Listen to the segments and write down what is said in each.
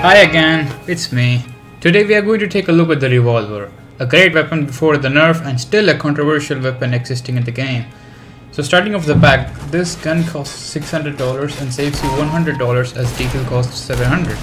Hi again, it's me. Today we are going to take a look at the revolver, a great weapon before the nerf and still a controversial weapon existing in the game. So starting off the back, this gun costs $600 and saves you $100 as deagle costs $700.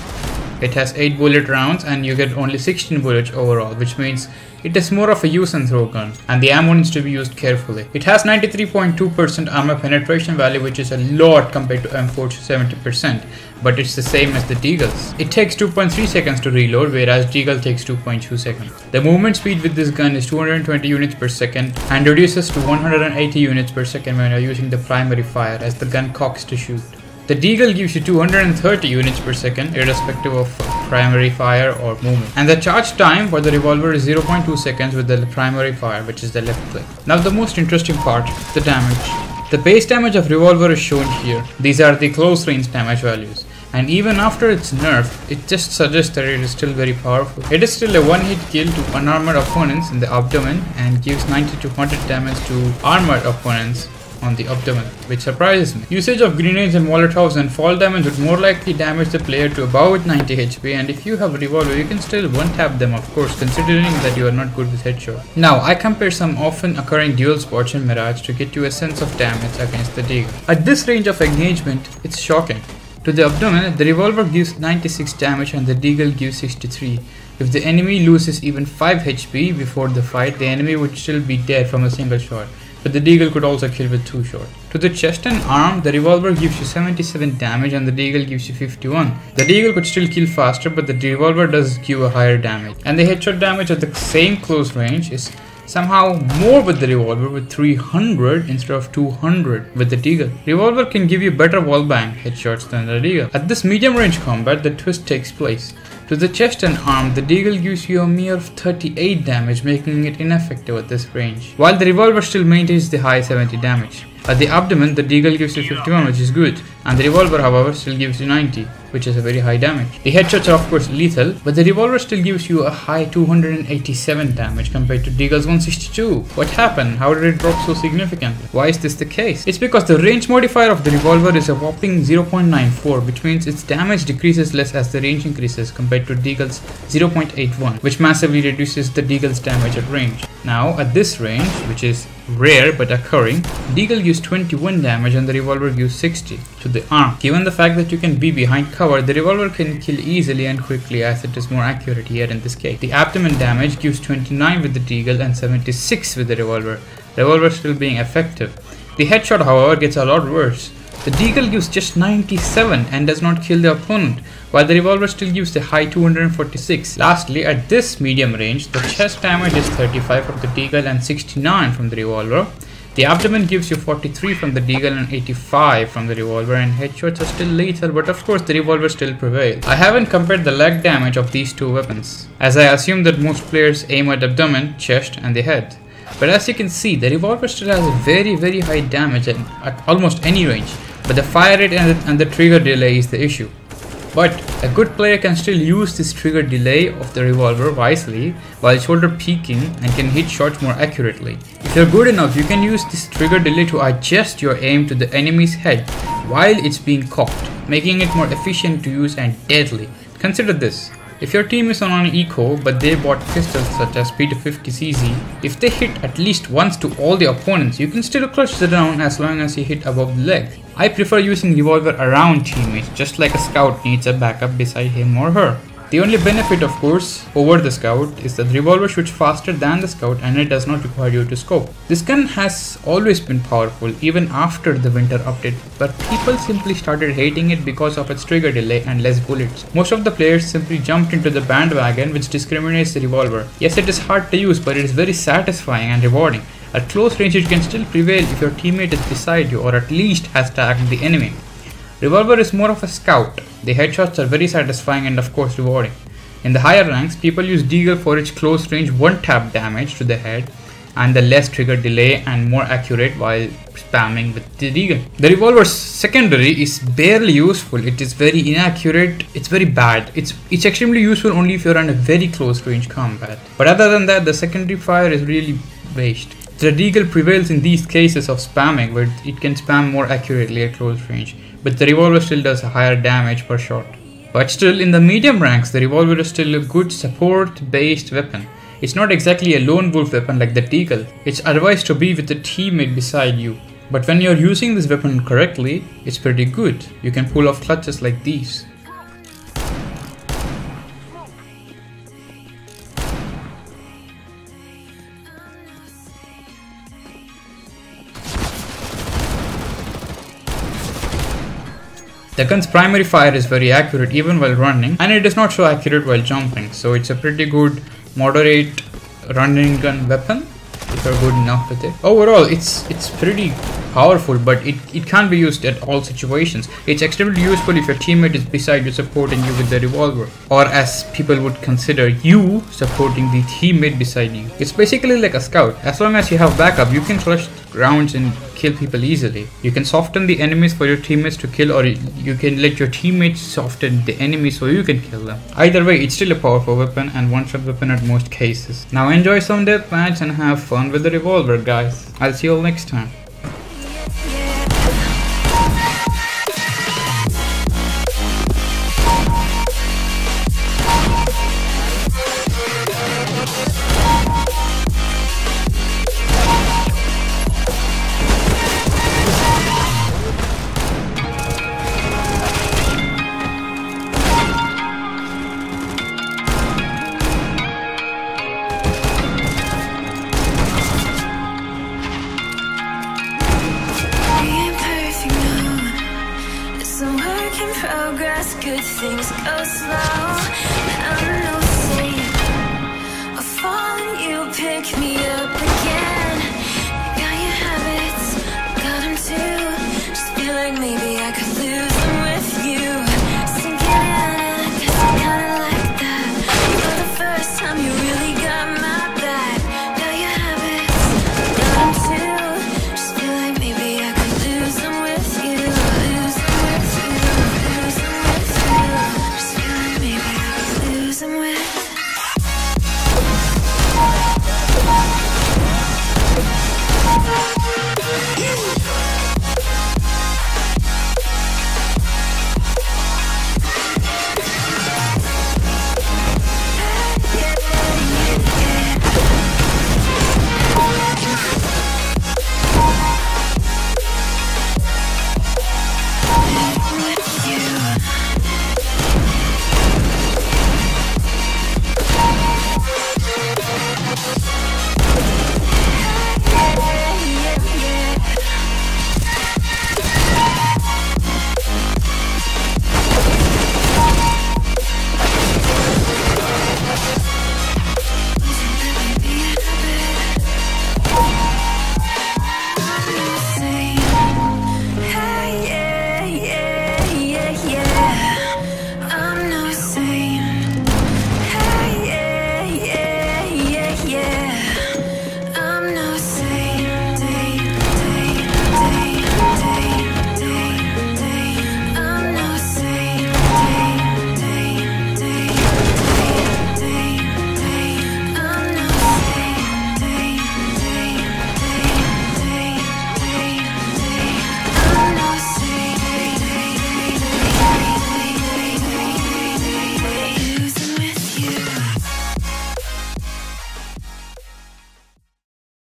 It has 8 bullet rounds and you get only 16 bullets overall, which means it is more of a use and throw gun, and the ammo needs to be used carefully. It has 93.2% armor penetration value, which is a lot compared to M4's 70%, but it's the same as the deagles. It takes 2.3 seconds to reload, whereas deagle takes 2.2 seconds. The movement speed with this gun is 220 units per second and reduces to 180 units per second when you're using the primary fire as the gun cocks to shoot. The deagle gives you 230 units per second irrespective of primary fire or movement. And the charge time for the revolver is 0.2 seconds with the primary fire, which is the left click. Now the most interesting part, the damage. The base damage of revolver is shown here. These are the close range damage values. And even after its nerf, it just suggests that it is still very powerful. It is still a one-hit kill to unarmored opponents in the abdomen and gives 90 to 100 damage to armored opponents on the abdomen, which surprises me. Usage of grenades and molotovs and fall damage would more likely damage the player to about 90 HP, and if you have a revolver you can still one-tap them, of course, considering that you are not good with headshot. Now I compare some often occurring dual spots in Mirage to get you a sense of damage against the deagle. At this range of engagement, it's shocking. To the abdomen, the revolver gives 96 damage and the deagle gives 63. If the enemy loses even 5 HP before the fight, the enemy would still be dead from a single shot, but the deagle could also kill with 2 shots. To the chest and arm, the revolver gives you 77 damage and the deagle gives you 51. The deagle could still kill faster, but the revolver does give a higher damage. And the headshot damage at the same close range is somehow more with the revolver, with 300 instead of 200 with the deagle. Revolver can give you better wallbang headshots than the deagle. At this medium range combat, the twist takes place. To the chest and arm, the deagle gives you a mere 38 damage, making it ineffective at this range, while the revolver still maintains the high 70 damage. At the abdomen, the deagle gives you 51, which is good, and the revolver, however, still gives you 90, which is a very high damage. The headshots are of course lethal, but the revolver still gives you a high 287 damage compared to deagle's 162. What happened? How did it drop so significantly? Why is this the case? It's because the range modifier of the revolver is a whopping 0.94, which means its damage decreases less as the range increases compared to deagle's 0.81, which massively reduces the deagle's damage at range. Now, at this range, which is rare but occurring, deagle gives 21 damage and the revolver gives 60 to the arm. Given the fact that you can be behind cover, the revolver can kill easily and quickly as it is more accurate here in this case. The abdomen damage gives 29 with the deagle and 76 with the revolver, revolver still being effective. The headshot, however, gets a lot worse. The deagle gives just 97 and does not kill the opponent, while the revolver still gives the high 246. Lastly, at this medium range, the chest damage is 35 from the deagle and 69 from the revolver. The abdomen gives you 43 from the deagle and 85 from the revolver, and headshots are still lethal, but of course the revolver still prevails. I haven't compared the leg damage of these two weapons, as I assume that most players aim at abdomen, chest and the head. But as you can see, the revolver still has a very high damage at almost any range, but the fire rate and the trigger delay is the issue. But a good player can still use this trigger delay of the revolver wisely while shoulder peeking and can hit shots more accurately. If you're good enough, you can use this trigger delay to adjust your aim to the enemy's head while it's being cocked, making it more efficient to use and deadly. Consider this. If your team is on an eco but they bought pistols such as P250cz, if they hit at least once to all the opponents, you can still clutch the round as long as you hit above the leg. I prefer using revolver around teammates, just like a scout needs a backup beside him or her. The only benefit, of course, over the scout is that the revolver shoots faster than the scout and it does not require you to scope. This gun has always been powerful even after the winter update, but people simply started hating it because of its trigger delay and less bullets. Most of the players simply jumped into the bandwagon which discriminates the revolver. Yes, it is hard to use, but it is very satisfying and rewarding. At close range, it can still prevail if your teammate is beside you or at least has tagged the enemy. Revolver is more of a scout. The headshots are very satisfying and of course rewarding. In the higher ranks, people use deagle for its close range one-tap damage to the head and the less trigger delay and more accurate while spamming with the deagle. The revolver's secondary is barely useful. It is very inaccurate. It's very bad. It's extremely useful only if you're on a very close range combat. But other than that, the secondary fire is really waste. The deagle prevails in these cases of spamming, where it can spam more accurately at close range, but the revolver still does a higher damage per shot. But still, in the medium ranks, the revolver is still a good support-based weapon. It's not exactly a lone wolf weapon like the deagle. It's advised to be with a teammate beside you. But when you're using this weapon correctly, it's pretty good. You can pull off clutches like these. The gun's primary fire is very accurate even while running, and it is not so accurate while jumping, so it's a pretty good moderate running gun weapon if you're good enough with it. Overall, it's pretty powerful, but it can't be used at all situations. It's extremely useful if your teammate is beside you supporting you with the revolver, or as people would consider, you supporting the teammate beside you. It's basically like a scout. As long as you have backup, you can flush rounds and kill people easily. You can soften the enemies for your teammates to kill, or you can let your teammates soften the enemies so you can kill them. Either way, it's still a powerful weapon and one-shot weapon at most cases. Now enjoy some deathmatch and have fun with the revolver, guys. I'll see you all next time. Progress, good things go slow.